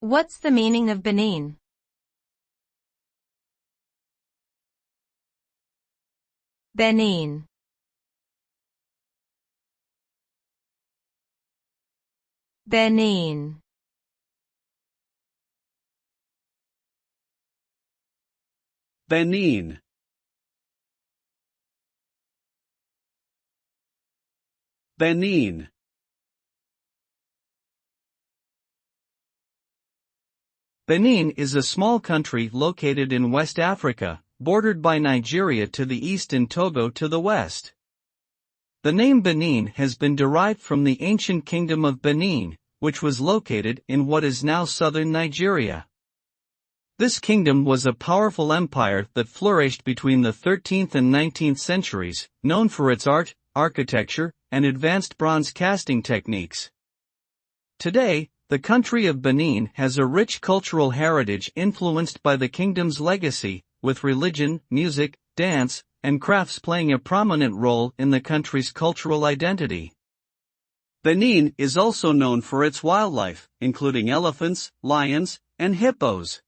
What's the meaning of Benin? Benin. Benin. Benin. Benin. Benin is a small country located in West Africa, bordered by Nigeria to the east and Togo to the west. The name Benin has been derived from the ancient kingdom of Benin, which was located in what is now southern Nigeria. This kingdom was a powerful empire that flourished between the 13th and 19th centuries, known for its art, architecture, and advanced bronze casting techniques. Today, the country of Benin has a rich cultural heritage influenced by the kingdom's legacy, with religion, music, dance, and crafts playing a prominent role in the country's cultural identity. Benin is also known for its wildlife, including elephants, lions, and hippos.